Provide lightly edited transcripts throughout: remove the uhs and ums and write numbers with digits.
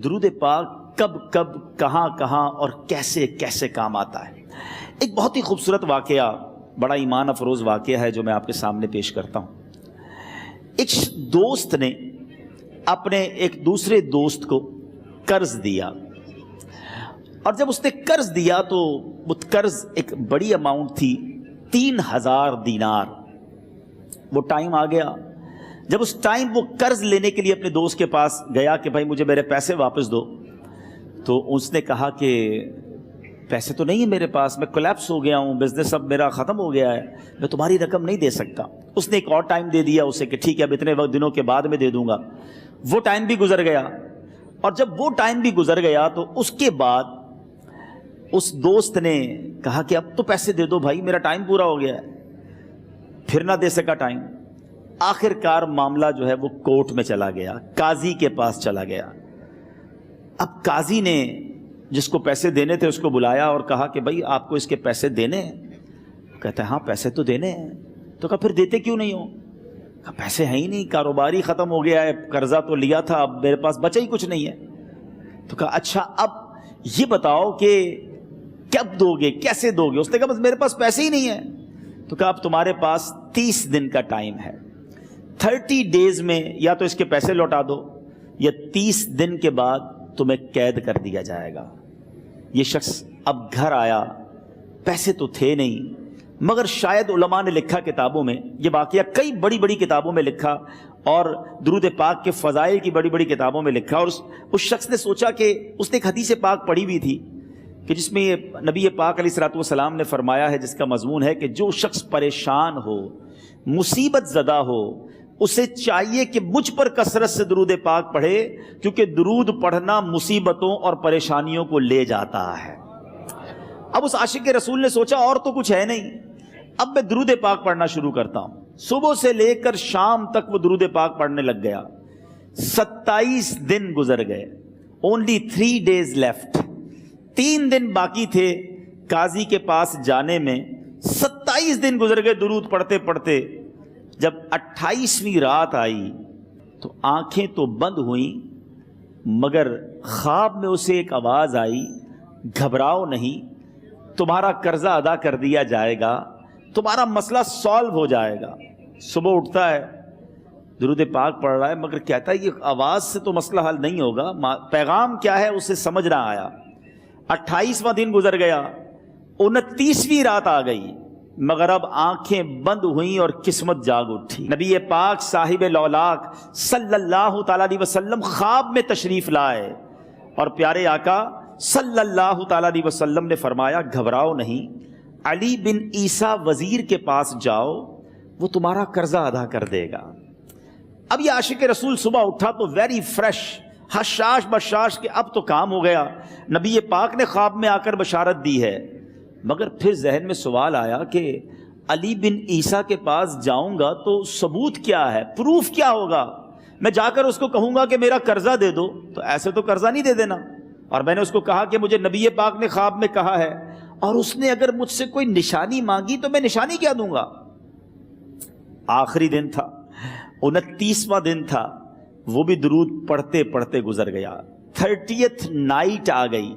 درود پاک کب کب کہاں کہاں اور کیسے کیسے کام آتا ہے۔ ایک بہت ہی خوبصورت واقعہ، بڑا ایمان افروز واقعہ ہے جو میں آپ کے سامنے پیش کرتا ہوں۔ ایک دوست نے اپنے ایک دوسرے دوست کو قرض دیا، اور جب اس نے قرض دیا تو وہ قرض ایک بڑی اماؤنٹ تھی، 3000 دینار۔ وہ ٹائم آ گیا جب اس ٹائم وہ قرض لینے کے لیے اپنے دوست کے پاس گیا کہ بھائی مجھے میرے پیسے واپس دو، تو اس نے کہا کہ پیسے تو نہیں ہے میرے پاس، میں کولیپس ہو گیا ہوں، بزنس اب میرا ختم ہو گیا ہے، میں تمہاری رقم نہیں دے سکتا۔ اس نے ایک اور ٹائم دے دیا اسے کہ ٹھیک ہے اب اتنے دنوں کے بعد میں دے دوں گا۔ وہ ٹائم بھی گزر گیا، اور جب وہ ٹائم بھی گزر گیا تو اس کے بعد اس دوست نے کہا کہ اب تو پیسے دے دو بھائی، میرا ٹائم پورا ہو گیا ہے۔ پھر نہ دے سکا ٹائم۔ آخر کار معاملہ جو ہے وہ کورٹ میں چلا گیا، قاضی کے پاس چلا گیا۔ اب قاضی نے جس کو پیسے دینے تھے اس کو بلایا اور کہا کہ بھائی آپ کو اس کے پیسے دینے ہیں؟ کہتا ہے ہاں پیسے تو دینے ہیں۔ تو کہا پھر دیتے کیوں نہیں ہو؟ کہا پیسے ہیں ہی نہیں، کاروبار ہی ختم ہو گیا ہے، قرضہ تو لیا تھا، اب میرے پاس بچا ہی کچھ نہیں ہے۔ تو کہا اچھا اب یہ بتاؤ کہ کب دو گے، کیسے دو گے؟ اس نے کہا بس میرے پاس پیسے ہی نہیں ہیں۔ تو کہا اب تمہارے پاس 30 دن کا ٹائم ہے، 30 ڈیز میں یا تو اس کے پیسے لوٹا دو یا 30 دن کے بعد تمہیں قید کر دیا جائے گا۔ یہ شخص اب گھر آیا، پیسے تو تھے نہیں، مگر شاید علماء نے لکھا کتابوں میں، یہ واقعہ کئی بڑی بڑی کتابوں میں لکھا اور درود پاک کے فضائل کی بڑی بڑی کتابوں میں لکھا، اور اس شخص نے سوچا کہ اس نے ایک حدیث پاک پڑھی ہوئی تھی کہ جس میں یہ نبی پاک علیہ الصلوۃ والسلام نے فرمایا ہے، جس کا مضمون ہے کہ جو شخص پریشان ہو، مصیبت زدہ ہو، اسے چاہیے کہ مجھ پر کثرت سے درود پاک پڑھے، کیونکہ درود پڑھنا مصیبتوں اور پریشانیوں کو لے جاتا ہے۔ اب اس عاشق رسول نے سوچا اور تو کچھ ہے نہیں، اب میں درود پاک پڑھنا شروع کرتا ہوں۔ صبح سے لے کر شام تک وہ درود پاک پڑھنے لگ گیا۔ 27 دن گزر گئے، only 3 days left، 3 دن باقی تھے قاضی کے پاس جانے میں۔ 27 دن گزر گئے درود پڑھتے پڑھتے۔ جب 28ویں رات آئی تو آنکھیں تو بند ہوئیں، مگر خواب میں اسے ایک آواز آئی، گھبراؤ نہیں، تمہارا قرضہ ادا کر دیا جائے گا، تمہارا مسئلہ سالو ہو جائے گا۔ صبح اٹھتا ہے، درود پاک پڑھ رہا ہے، مگر کہتا ہے یہ آواز سے تو مسئلہ حل نہیں ہوگا، پیغام کیا ہے اسے سمجھ نہ آیا۔ 28واں دن گزر گیا، 29ویں رات آ گئی، مگر اب آنکھیں بند ہوئیں اور قسمت جاگ اٹھی۔ نبی پاک صاحب لولاک صلی اللہ تعالیٰ علیہ وسلم خواب میں تشریف لائے، اور پیارے آقا صلی اللہ تعالیٰ علیہ وسلم نے فرمایا گھبراؤ نہیں، علی بن عیسیٰ وزیر کے پاس جاؤ، وہ تمہارا قرضہ ادا کر دے گا۔ اب یہ عاشق رسول صبح اٹھا تو ویری فریش، حشاش بشاش کہ اب تو کام ہو گیا، نبی پاک نے خواب میں آ کر بشارت دی ہے۔ مگر پھر ذہن میں سوال آیا کہ علی بن عیسیٰ کے پاس جاؤں گا تو ثبوت کیا ہے، پروف کیا ہوگا؟ میں جا کر اس کو کہوں گا کہ میرا قرضہ دے دو تو ایسے تو قرضہ نہیں دے دینا، اور میں نے اس کو کہا کہ مجھے نبی پاک نے خواب میں کہا ہے، اور اس نے اگر مجھ سے کوئی نشانی مانگی تو میں نشانی کیا دوں گا؟ آخری دن تھا، 29واں دن تھا، وہ بھی درود پڑھتے پڑھتے گزر گیا۔ 30th نائٹ آ گئی،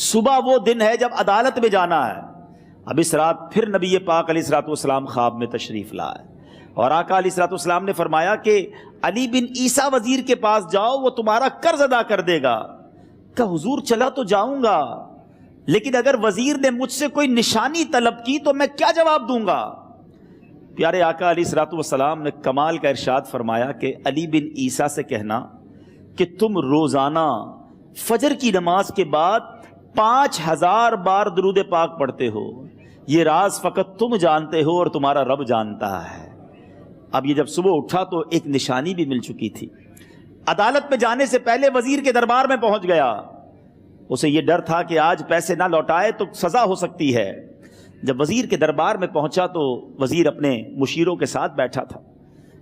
صبح وہ دن ہے جب عدالت میں جانا ہے۔ اب اس رات پھر نبی پاک علیہ الصلوۃ والسلام خواب میں تشریف لائے، اور آقا علیہ الصلوۃ والسلام نے فرمایا کہ علی بن عیسیٰ وزیر کے پاس جاؤ، وہ تمہارا قرض ادا کر دے گا۔ کہ حضور چلا تو جاؤں گا، لیکن اگر وزیر نے مجھ سے کوئی نشانی طلب کی تو میں کیا جواب دوں گا؟ پیارے آقا علیہ الصلوۃ والسلام نے کمال کا ارشاد فرمایا کہ علی بن عیسیٰ سے کہنا کہ تم روزانہ فجر کی نماز کے بعد 5000 بار درود پاک پڑھتے ہو، یہ راز فقط تم جانتے ہو اور تمہارا رب جانتا ہے۔ اب یہ جب صبح اٹھا تو ایک نشانی بھی مل چکی تھی۔ عدالت میں جانے سے پہلے وزیر کے دربار میں پہنچ گیا، اسے یہ ڈر تھا کہ آج پیسے نہ لوٹائے تو سزا ہو سکتی ہے۔ جب وزیر کے دربار میں پہنچا تو وزیر اپنے مشیروں کے ساتھ بیٹھا تھا۔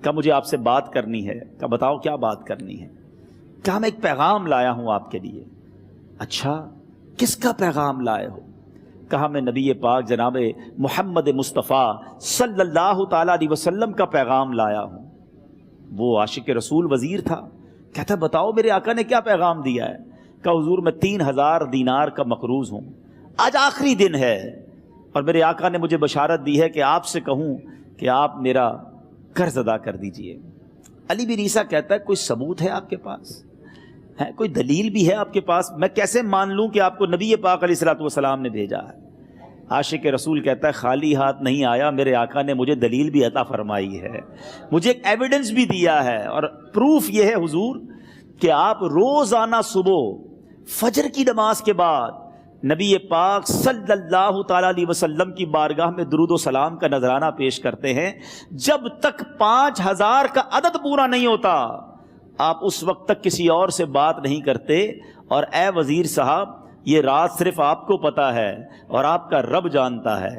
کہا مجھے آپ سے بات کرنی ہے۔ کہا بتاؤ کیا بات کرنی ہے؟ کہا میں ایک پیغام لایا ہوں آپ کے لیے۔ اچھا کس کا پیغام لائے ہو؟ کہا میں نبی پاک جناب محمد مصطفیٰ صلی اللہ تعالیٰ علیہ وسلم کا پیغام لایا ہوں۔ وہ عاشق رسول وزیر تھا، کہتا بتاؤ میرے آقا نے کیا پیغام دیا ہے؟ کہ حضور میں 3000 دینار کا مقروض ہوں، آج آخری دن ہے اور میرے آقا نے مجھے بشارت دی ہے کہ آپ سے کہوں کہ آپ میرا قرض ادا کر دیجئے۔ علی بن عیسیٰ کہتا ہے کوئی ثبوت ہے آپ کے پاس؟ ہے کوئی دلیل بھی ہے آپ کے پاس؟ میں کیسے مان لوں کہ آپ کو نبی پاک علیہ الصلوۃ والسلام نے بھیجا ہے؟ عاشق رسول کہتا ہے خالی ہاتھ نہیں آیا، میرے آقا نے مجھے دلیل بھی عطا فرمائی ہے، مجھے ایک ایویڈنس بھی دیا ہے، اور پروف یہ ہے حضور کہ آپ روزانہ صبح فجر کی نماز کے بعد نبی پاک صلی اللہ تعالیٰ علیہ وسلم کی بارگاہ میں درود و سلام کا نذرانہ پیش کرتے ہیں۔ جب تک 5000 کا عدد پورا نہیں ہوتا آپ اس وقت تک کسی اور سے بات نہیں کرتے، اور اے وزیر صاحب یہ راز صرف آپ کو پتہ ہے اور آپ کا رب جانتا ہے۔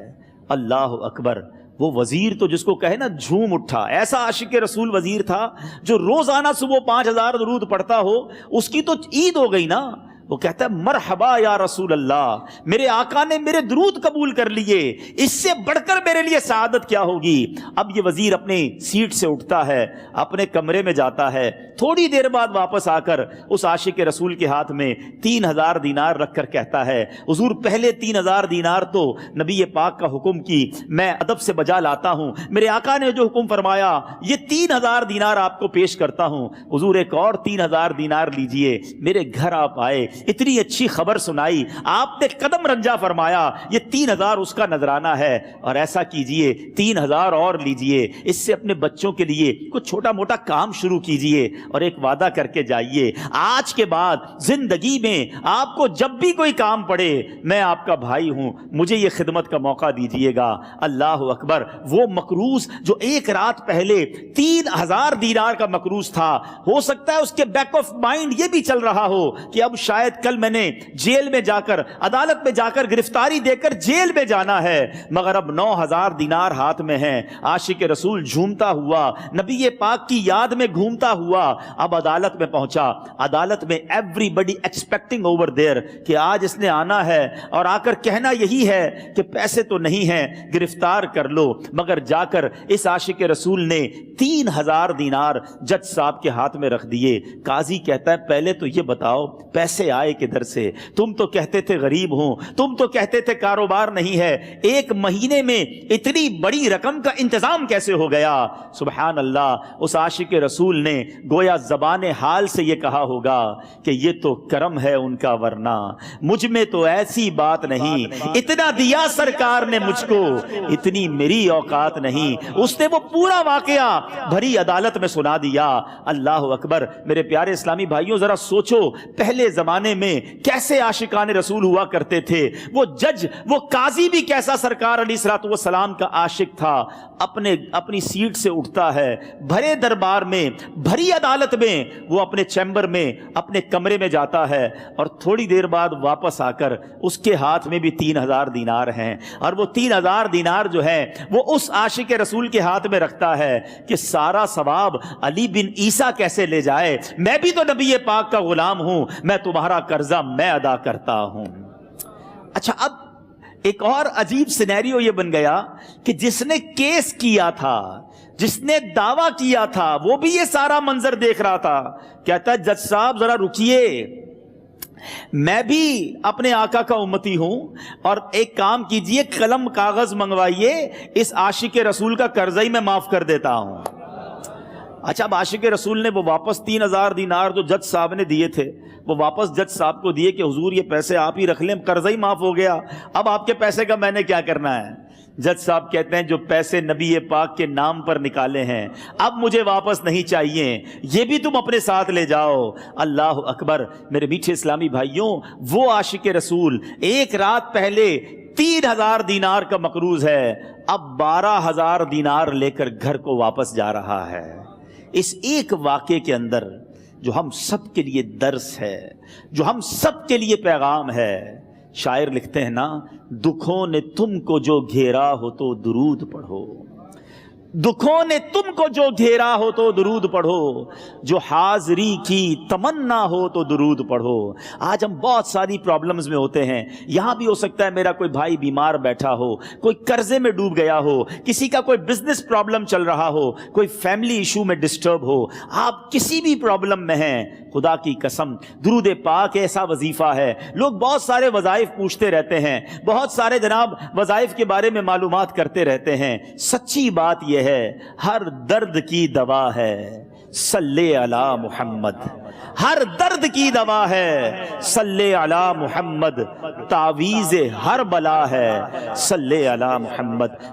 اللہ اکبر۔ وہ وزیر تو جس کو کہے نا جھوم اٹھا، ایسا عاشق رسول وزیر تھا جو روزانہ صبح 5000 درود پڑھتا ہو، اس کی تو عید ہو گئی نا۔ وہ کہتا ہے مرحبا یا رسول اللہ، میرے آقا نے میرے درود قبول کر لیے، اس سے بڑھ کر میرے لیے سعادت کیا ہوگی۔ اب یہ وزیر اپنے سیٹ سے اٹھتا ہے، اپنے کمرے میں جاتا ہے، تھوڑی دیر بعد واپس آ کر اس عاشق رسول کے ہاتھ میں 3000 دینار رکھ کر کہتا ہے حضور پہلے 3000 دینار تو نبی پاک کا حکم کی میں ادب سے بجا لاتا ہوں، میرے آقا نے جو حکم فرمایا یہ 3000 دینار آپ کو پیش کرتا ہوں، حضور ایک اور 3000 دینار لیجئے۔ میرے گھر آپ آئے، اتنی اچھی خبر سنائی، آپ نے قدم رنجا فرمایا، یہ 3000 اس کا نذرانہ ہے، اور ایسا کیجئے 3000 اور لیجئے، اس سے اپنے بچوں کے لیے کچھ چھوٹا موٹا کام شروع کیجئے، اور ایک وعدہ کر کے جائیے آج کے بعد زندگی میں آپ کو جب بھی کوئی کام پڑے میں آپ کا بھائی ہوں، مجھے یہ خدمت کا موقع دیجئے گا۔ اللہ اکبر۔ وہ مقروض جو ایک رات پہلے 3000 دینار کا مقروض تھا، ہو سکتا ہے اس کے بیک آف مائنڈ یہ بھی چل رہا ہو کہ اب شاید کل میں نے جیل میں جا کر عدالت میں جا کر گرفتاری دے کر جیل میں جانا ہے، مگر اب 9000 دینار ہاتھ میں ہیں۔ عاشق رسول جھومتا ہوا نبی پاک کی یاد میں گھومتا ہوا اب عدالت میں پہنچا۔ عدالت میں everybody expecting over there کہ آج اس نے آنا ہے اور آ کر کہنا یہی ہے کہ پیسے تو نہیں ہیں، گرفتار کر لو، مگر جا کر اس عاشق رسول نے 3000 دینار جج صاحب کے ہاتھ میں رکھ دیے۔ قاضی کہتا ہے پہلے تو یہ بتاؤ پیسے آئے کدھر سے؟ تم تو کہتے تھے غریب ہوں، تم تو کہتے تھے کاروبار نہیں ہے، ایک مہینے میں اتنی بڑی رقم کا انتظام کیسے ہو گیا؟ سبحان اللہ۔ اس عاشق رسول نے گویا زبان حال سے یہ کہا ہوگا کہ یہ تو کرم ہے ان کا، ورنہ مجھ میں تو ایسی بات نہیں، اتنا دیا سرکار نے مجھ کو، اتنی میری اوقات نہیں۔ اس نے وہ پورا واقعہ بھری عدالت میں سنا دیا۔ اللہ اکبر۔ میرے پیارے اسلامی بھائیوں ذرا سوچو پہلے زمانے میں کیسے عاشقان رسول ہوا کرتے تھے۔ وہ جج، وہ قاضی بھی کیسا سرکار علیہ الصلوۃ والسلام کا عاشق تھا۔ اپنی سیٹ سے اٹھتا ہے، بھرے دربار میں، بھری عدالت میں، وہ اپنے چیمبر میں، اپنے کمرے میں جاتا ہے، اور تھوڑی دیر بعد واپس آ کر اس کے ہاتھ میں بھی 3000 دینار ہیں، اور وہ 3000 دینار جو ہے وہ اس عاشق رسول کے ہاتھ میں رکھتا ہے کہ سارا ثواب علی بن عیسیٰ کیسے لے جائے، میں بھی تو نبی پاک کا غلام ہوں، میں تمہارا قرضہ میں ادا کرتا ہوں۔ اچھا، اب ایک اور عجیب سینیریو یہ بن گیا کہ جس نے کیس کیا تھا، جس نے دعویٰ کیا تھا، وہ بھی یہ سارا منظر دیکھ رہا تھا۔ کہتا ہے جج صاحب ذرا رکیے، میں بھی اپنے آقا کا امتی ہوں، اور ایک کام کیجئے، قلم کاغذ منگوائیے، اس عاشق رسول کا قرضہ ہی میں معاف کر دیتا ہوں۔ اچھا، اب عاشق رسول نے وہ واپس 3000 دینار جو جج صاحب نے دیے تھے وہ واپس جج صاحب کو دیے کہ حضور یہ پیسے آپ ہی رکھ لیں، قرضہ ہی معاف ہو گیا، اب آپ کے پیسے کا میں نے کیا کرنا ہے؟ جج صاحب کہتے ہیں جو پیسے نبی پاک کے نام پر نکالے ہیں اب مجھے واپس نہیں چاہیے، یہ بھی تم اپنے ساتھ لے جاؤ۔ اللہ اکبر۔ میرے میٹھے اسلامی بھائیوں، وہ عاشق رسول ایک رات پہلے 3000 دینار کا مقروض ہے، اب 12000 دینار لے کر گھر کو واپس جا رہا ہے۔ اس ایک واقعے کے اندر جو ہم سب کے لیے درس ہے، جو ہم سب کے لیے پیغام ہے، شاعر لکھتے ہیں نا، دکھوں نے تم کو جو گھیرا ہو تو درود پڑھو، دکھوں نے تم کو جو گھیرا ہو تو درود پڑھو، جو حاضری کی تمنا ہو تو درود پڑھو۔ آج ہم بہت ساری پرابلمز میں ہوتے ہیں، یہاں بھی ہو سکتا ہے میرا کوئی بھائی بیمار بیٹھا ہو، کوئی قرضے میں ڈوب گیا ہو، کسی کا کوئی بزنس پرابلم چل رہا ہو، کوئی فیملی ایشو میں ڈسٹرب ہو، آپ کسی بھی پرابلم میں ہیں، خدا کی قسم درود پاک ایسا وظیفہ ہے. لوگ بہت سارے وظائف پوچھتے رہتے ہیں, بہت سارے جناب وظائف کے بارے میں معلومات کرتے رہتے ہیں. سچی بات یہ ہے ہر درد کی دوا ہے صلی علی محمد. ہر درد کی دوا ہے صلی علی محمد. تعویذ ہر بلا ہے صلی علی محمد.